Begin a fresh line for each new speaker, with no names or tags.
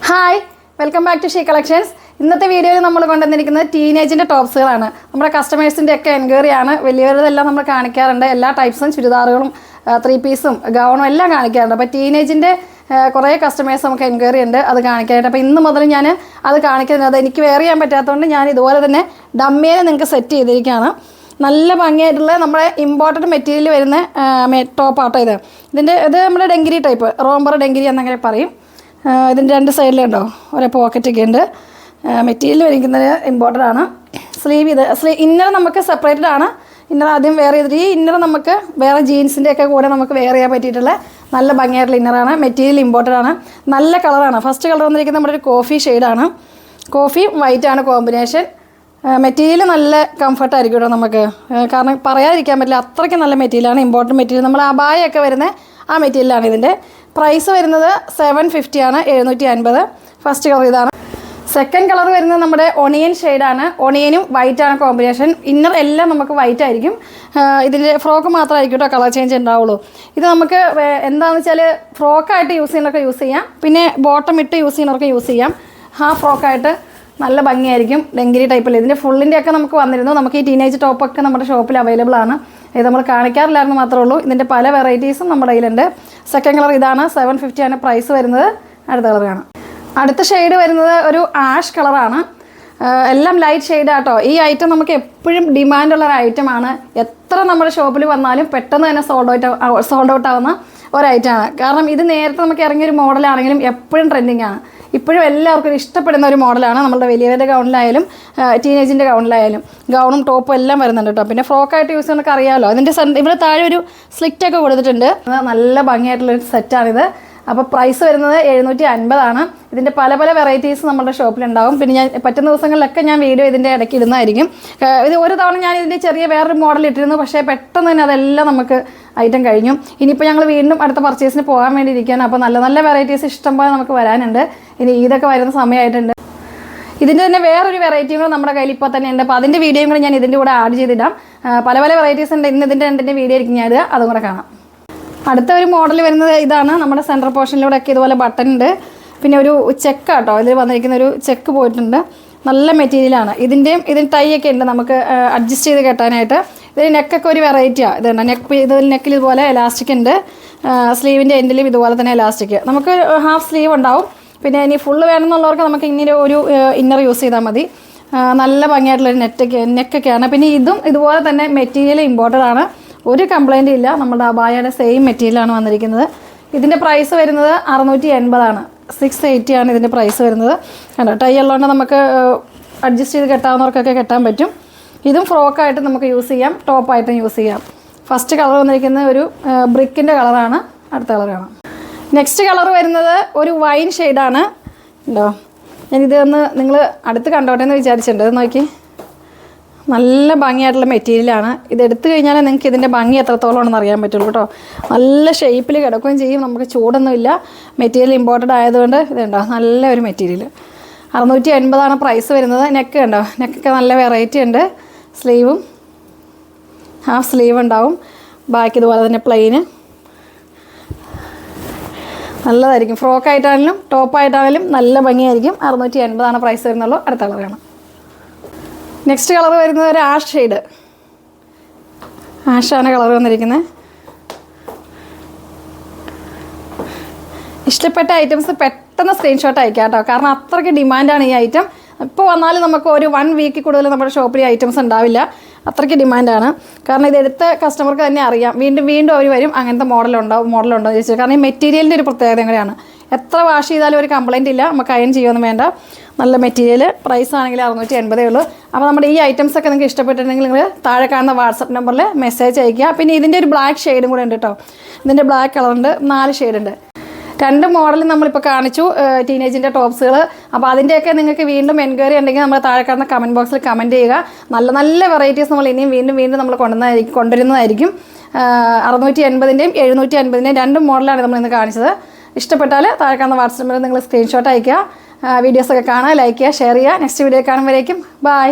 Hi welcome back to She Collections. ഇന്നത്തെ വീഡിയോയിൽ നമ്മൾ കൊണ്ടുവന്നിരിക്കുന്നത് ടീനേജിൻ്റെ ടോപ്സുകളാണ്. നമ്മുടെ കസ്റ്റമേഴ്സിൻ്റെ ഒക്കെ എൻക്വയറിയാണ്. വലിയവരുടെല്ലാം നമ്മൾ കാണിക്കാറുണ്ട്. എല്ലാ ടൈപ്സും ചുരിദാറുകളും 3 പീസും ഗൗണും എല്ലാം കാണിക്കാറുണ്ട്. അപ്പോൾ ടീനേജിൻ്റെ കുറേ കസ്റ്റമേഴ്സ് നമുക്ക് എൻക്വയറി ഉണ്ട്, അത് കാണിക്കാനായിട്ട്. അപ്പോൾ ഇന്ന് മുതൽ ഞാൻ അത് കാണിക്കുന്നത്, അത് എനിക്ക് വെയർ ചെയ്യാൻ പറ്റാത്തതുകൊണ്ട് ഞാൻ ഇതുപോലെ തന്നെ ഡമ്മിയെ നിങ്ങൾക്ക് സെറ്റ് ചെയ്തിരിക്കുകയാണ്. നല്ല ഭംഗിയായിട്ടുള്ള നമ്മുടെ ഇമ്പോർട്ടൻറ്റ് മെറ്റീരിയൽ വരുന്ന ടോപ്പാട്ടോ ഇത്. ഇത് നമ്മുടെ ഡെങ്കിരി ടൈപ്പ്, റോംബർ ഡെങ്കിരി എന്നങ്ങനെ പറയും. ഇതിൻ്റെ 2 സൈഡിലുണ്ടോ ഒരേ പോക്കറ്റൊക്കെ ഉണ്ട്. മെറ്റീരിയൽ വരിക്കുന്നത് ഇമ്പോർട്ടൻ്റ് ആണ്. ഇന്നർ നമുക്ക് സെപ്പറേറ്റഡ് ആണ്. ഇന്നർ ആദ്യം വെയർ ചെയ്തിട്ട് ഈ ഇന്നർ നമുക്ക് വേറെ ജീൻസിൻ്റെ ഒക്കെ കൂടെ നമുക്ക് വെയർ ചെയ്യാൻ പറ്റിയിട്ടുള്ള നല്ല ഭംഗിയായിട്ടുള്ള ഇന്നറാണ്. മെറ്റീരിയൽ ഇമ്പോർട്ടൻ്റ് ആണ്. നല്ല കളറാണ്. ഫസ്റ്റ് കളർ വന്നിരിക്കുന്നത് നമ്മുടെ ഒരു കോഫി ഷെയ്ഡാണ്. കോഫിയും വൈറ്റാണ് കോമ്പിനേഷൻ. മെറ്റീരിയൽ നല്ല കംഫർട്ടായിരിക്കും കേട്ടോ നമുക്ക്, കാരണം പറയാതിരിക്കാൻ പറ്റില്ല, അത്രയ്ക്ക് നല്ല മെറ്റീരിയലാണ്. ഇമ്പോർട്ടൻറ്റ് മെറ്റീരിയൽ, നമ്മൾ അബായൊക്കെ വരുന്ന ആ മെറ്റീരിയലാണ്. ഇതിൻ്റെ പ്രൈസ് വരുന്നത് 750 ആണ്, 750. ഫസ്റ്റ് കളർ ഇതാണ്. സെക്കൻഡ് കളർ വരുന്നത് നമ്മുടെ ഒണിയൻ ഷെയ്ഡാണ്. ഒണിയനും വൈറ്റാണ് കോമ്പിനേഷൻ. ഇന്നർ എല്ലാം നമുക്ക് വൈറ്റ് ആയിരിക്കും. ഇതിൻ്റെ ഫ്രോക്ക് മാത്രമായിരിക്കും കേട്ടോ കളർ ചേഞ്ച് ഉണ്ടാവുള്ളൂ. ഇത് നമുക്ക് എന്താണെന്ന് വെച്ചാൽ ഫ്രോക്കായിട്ട് യൂസ് ചെയ്യുന്നവർക്ക് യൂസ് ചെയ്യാം, പിന്നെ ബോട്ടം ഇട്ട് യൂസ് ചെയ്യുന്നവർക്ക് യൂസ് ചെയ്യാം. ഹാഫ് ഫ്രോക്കായിട്ട് നല്ല ഭംഗിയായിരിക്കും. ഡെങ്കിരി ടൈപ്പിൽ ഇതിൻ്റെ ഫുള്ളിൻ്റെയൊക്കെ നമുക്ക് വന്നിരുന്നു. നമുക്ക് ഈ ടീനേജ് ടോപ്പൊക്കെ നമ്മുടെ ഷോപ്പിൽ അവൈലബിൾ ആണ്. ഇത് നമ്മൾ കാണിക്കാറില്ലായിരുന്നു മാത്രമേ ഉള്ളൂ. ഇതിൻ്റെ പല വെറൈറ്റീസും നമ്മുടെ കയ്യിലുണ്ട്. സെക്കൻഡ് കളർ ഇതാണ്, 750 ആണ് പ്രൈസ് വരുന്നത്. അടുത്ത കളർ കാണാം. അടുത്ത ഷെയ്ഡ് വരുന്നത് ഒരു ആഷ് കളറാണ്. എല്ലാം ലൈറ്റ് ഷെയ്ഡാട്ടോ. ഈ ഐറ്റം നമുക്ക് എപ്പോഴും ഡിമാൻഡുള്ളൊരു ഐറ്റമാണ്. എത്ര നമ്മുടെ ഷോപ്പിൽ വന്നാലും പെട്ടെന്ന് തന്നെ സോൾഡ് ഔട്ട് ആവുന്ന ഒരു ഐറ്റമാണ്. കാരണം ഇത് നേരത്തെ നമുക്ക് ഇറങ്ങിയൊരു മോഡലാണെങ്കിലും എപ്പോഴും ട്രെൻഡിങ് ആണ്. ഇപ്പോഴും എല്ലാവർക്കും ഇഷ്ടപ്പെടുന്ന ഒരു മോഡലാണ്. നമ്മുടെ വലിയവരുടെ ഗൗണിലായാലും ടീനേജിൻ്റെ ഗൗണിലായാലും ഗൗണും ടോപ്പും എല്ലാം വരുന്നുണ്ട് കേട്ടോ. പിന്നെ ഫ്രോക്കായിട്ട് യൂസ് ചെയ്യുന്നവർക്ക് അറിയാമല്ലോ. അതിൻ്റെ ഇവിടെ താഴെ ഒരു സ്ലിറ്റൊക്കെ കൊടുത്തിട്ടുണ്ട്. നല്ല ഭംഗിയായിട്ടുള്ളൊരു സെറ്റാണിത്. അപ്പോൾ പ്രൈസ് വരുന്നത് 750 ആണ്. ഇതിൻ്റെ പല പല വെറൈറ്റീസ് നമ്മുടെ ഷോപ്പിലുണ്ടാവും. പിന്നെ ഞാൻ പറ്റുന്ന ദിവസങ്ങളിലൊക്കെ ഞാൻ വീഡിയോ ഇതിൻ്റെ ഇടയ്ക്ക് ഇടുന്നതായിരിക്കും. ഇത് ഒരു തവണ ഞാൻ ഇതിൻ്റെ ചെറിയ വേറൊരു മോഡൽ ഇട്ടിരുന്നു, പക്ഷേ പെട്ടെന്ന് തന്നെ അതെല്ലാം നമുക്ക് ഐറ്റം കഴിഞ്ഞു. ഇനിയിപ്പോൾ ഞങ്ങൾ വീണ്ടും അടുത്ത പർച്ചേസിന് പോകാൻ വേണ്ടി ഇരിക്കുകയാണ്. അപ്പോൾ നല്ല നല്ല വെറൈറ്റീസ് ഇഷ്ടംപോലെ നമുക്ക് വരാനുണ്ട്. ഇനി ഇതൊക്കെ വരുന്ന സമയമായിട്ടുണ്ട്. ഇതിൻ്റെ തന്നെ വേറൊരു വെറൈറ്റിയും കൂടെ നമ്മുടെ കയ്യിൽ ഇപ്പോൾ തന്നെ ഉണ്ട്. അപ്പോൾ അതിൻ്റെ വീഡിയോയും കൂടെ ഞാൻ ഇതിൻ്റെ കൂടെ ആഡ് ചെയ്തിടാം. പല പല വെറൈറ്റീസ് ഉണ്ട്. ഇന്ന് ഇതിൻ്റെ 2ൻ്റെ വീഡിയോ ആയിരിക്കും ഞാൻ അതും കൂടെ കാണാം. അടുത്ത ഒരു മോഡൽ വരുന്നത് ഇതാണ്. നമ്മുടെ സെൻട്രൽ പോർഷനിലൂടെയൊക്കെ ഇതുപോലെ ബട്ടൺ ഉണ്ട്. പിന്നെ ഒരു ചെക്ക് കേട്ടോ, ഇതിൽ വന്നിരിക്കുന്ന ഒരു ചെക്ക് പോയിട്ടുണ്ട്. നല്ല മെറ്റീരിയലാണ്. ഇതിൻ്റെ ടൈ ഒക്കെ ഉണ്ട് നമുക്ക് അഡ്ജസ്റ്റ് ചെയ്ത് കെട്ടാനായിട്ട്. ഇതിന് നെക്കൊക്കെ ഒരു വെറൈറ്റിയാണ്. ഇതുണ്ട് നെക്കിൽ ഇതുപോലെ എലാസ്റ്റിക് ഉണ്ട്. സ്ലീവിൻ്റെ എൻഡിലും ഇതുപോലെ തന്നെ എലാസ്റ്റിക്. നമുക്ക് ഹാഫ് സ്ലീവ് ഉണ്ടാവും. പിന്നെ ഇനി ഫുള്ള് വേണമെന്നുള്ളവർക്ക് നമുക്ക് ഇങ്ങനെ ഒരു ഇന്നർ യൂസ് ചെയ്താൽ മതി. നല്ല ഭംഗിയായിട്ടുള്ളൊരു നെക്കൊക്കെയാണ്. പിന്നെ ഇതും ഇതുപോലെ തന്നെ മെറ്റീരിയൽ ഇമ്പോർട്ടൻ്റ് ആണ്. ഒരു കംപ്ലൈൻറ്റും ഇല്ല. നമ്മുടെ അബായയുടെ സെയിം മെറ്റീരിയലാണ് വന്നിരിക്കുന്നത്. ഇതിൻ്റെ പ്രൈസ് വരുന്നത് 680 ആണ്. 680 ആണ് ഇതിൻ്റെ പ്രൈസ് വരുന്നത്. കണ്ടോ, ടൈ ഉള്ളതുകൊണ്ട് നമുക്ക് അഡ്ജസ്റ്റ് ചെയ്ത് കെട്ടാവുന്നവർക്കൊക്കെ കെട്ടാൻ പറ്റും. ഇതും ഫ്രോക്കായിട്ട് നമുക്ക് യൂസ് ചെയ്യാം, ടോപ്പായിട്ടും യൂസ് ചെയ്യാം. ഫസ്റ്റ് കളർ വന്നിരിക്കുന്നത് ഒരു ബ്രിക്കിൻ്റെ കളറാണ്. അടുത്ത കളർ കാണാം. നെക്സ്റ്റ് കളർ വരുന്നത് ഒരു വൈൻ ഷെയ്ഡാണ്. ഉണ്ടോ, ഞാനിത് നിങ്ങൾ അടുത്ത് കണ്ടോട്ടെ എന്ന് വിചാരിച്ചിട്ടുണ്ട്. ഇത് നോക്കി, നല്ല ഭംഗിയായിട്ടുള്ള മെറ്റീരിയലാണ്. ഇത് എടുത്തു കഴിഞ്ഞാൽ നിങ്ങൾക്ക് ഇതിൻ്റെ ഭംഗി എത്രത്തോളം ഉണ്ടെന്ന് അറിയാൻ പറ്റുള്ളൂ കേട്ടോ. നല്ല ഷേപ്പിൽ കിടക്കുകയും ചെയ്യും. നമുക്ക് ചൂടൊന്നുമില്ല. മെറ്റീരിയൽ ഇമ്പോർട്ടൻ്റ് ആയതുകൊണ്ട് ഇതുണ്ടോ, നല്ല ഒരു മെറ്റീരിയൽ. 680 ആണ് പ്രൈസ് വരുന്നത്. നെക്ക് കണ്ടോ, നെക്കൊക്കെ നല്ല വെറൈറ്റി ഉണ്ട്. സ്ലീവും ഹാഫ് സ്ലീവ് ഉണ്ടാവും. ബാക്കി ഇതുപോലെ തന്നെ പ്ലെയിന് നല്ലതായിരിക്കും. ഫ്രോക്കായിട്ടാണെങ്കിലും ടോപ്പായിട്ടാണെങ്കിലും നല്ല ഭംഗിയായിരിക്കും. 680 ആണ് പ്രൈസ് വരുന്നുള്ളൂ. അടുത്ത കളർ കാണാം. നെക്സ്റ്റ് കളർ വരുന്നത് ഒരു ആഷ് ഷെയ്ഡ്. ആഷാണ് കളർ വന്നിരിക്കുന്നത്. ഇഷ്ടപ്പെട്ട ഐറ്റംസ് പെട്ടെന്ന് സ്ക്രീൻഷോട്ട് അയക്കാം കേട്ടോ, കാരണം അത്രയ്ക്ക് ഡിമാൻഡാണ് ഈ ഐറ്റം. ഇപ്പോൾ വന്നാലും നമുക്ക് ഒരു 1 വീക്കിൽ കൂടുതൽ നമ്മുടെ ഷോപ്പിൽ ഈ ഐറ്റംസ് ഉണ്ടാവില്ല. അത്രയ്ക്ക് ഡിമാൻഡാണ്. കാരണം ഇതെടുത്ത കസ്റ്റമർക്ക് തന്നെ അറിയാം, വീണ്ടും വീണ്ടും അവർ വരും അങ്ങനത്തെ മോഡലുണ്ടോ എന്ന് ചോദിച്ചത്. കാരണം ഈ മെറ്റീരിയലിൻ്റെ ഒരു പ്രത്യേകത കൂടെയാണ്. എത്ര വാഷ് ചെയ്താലും ഒരു കംപ്ലയിൻ്റ് ഇല്ല. നമുക്ക് അയൺ ചെയ്യുമൊന്നും വേണ്ട. നല്ല മെറ്റീരിയൽ. പ്രൈസ് ആണെങ്കിൽ 680 ഉള്ളൂ. അപ്പോൾ നമ്മുടെ ഈ ഐറ്റംസൊക്കെ നിങ്ങൾക്ക് ഇഷ്ടപ്പെട്ടിട്ടുണ്ടെങ്കിൽ നിങ്ങൾ താഴെ കാണുന്ന വാട്സപ്പ് നമ്പറിൽ മെസ്സേജ് അയയ്ക്കുക. പിന്നെ ഇതിൻ്റെ ഒരു ബ്ലാക്ക് ഷെയ്ഡും കൂടെ ഉണ്ട് കേട്ടോ. ഇതിൻ്റെ ബ്ലാക്ക് കളറുണ്ട്. 4 ഷെയ്ഡുണ്ട്. 2 മോഡൽ നമ്മളിപ്പോൾ കാണിച്ചു, ടീനേജിൻ്റെ ടോപ്സുകൾ. അപ്പോൾ അതിൻ്റെയൊക്കെ നിങ്ങൾക്ക് വീണ്ടും എൻക്വയറി ഉണ്ടെങ്കിൽ നമ്മൾ താഴെ കാണുന്ന കമൻറ്റ് ബോക്സിൽ കമൻറ്റ് ചെയ്യുക. നല്ല നല്ല വെറൈറ്റീസ് നമ്മൾ ഇനിയും വീണ്ടും നമ്മൾ കൊണ്ടുവരുന്നതായിരിക്കും. 680ൻ്റെയും 750ൻ്റെയും 2 മോഡലാണ് നമ്മളിന്ന് കാണിച്ചത്. ഇഷ്ടപ്പെട്ടാൽ താഴെ കാണുന്ന വാട്സപ്പ് നമ്പറിൽ നിങ്ങൾ സ്ക്രീൻഷോട്ട് അയയ്ക്കുക. വീഡിയോസൊക്കെ കാണുക, ലൈക്ക് ചെയ്യുക, ഷെയർ ചെയ്യുക. നെക്സ്റ്റ് വീഡിയോ കാണുമ്പോഴേക്കും ബൈ.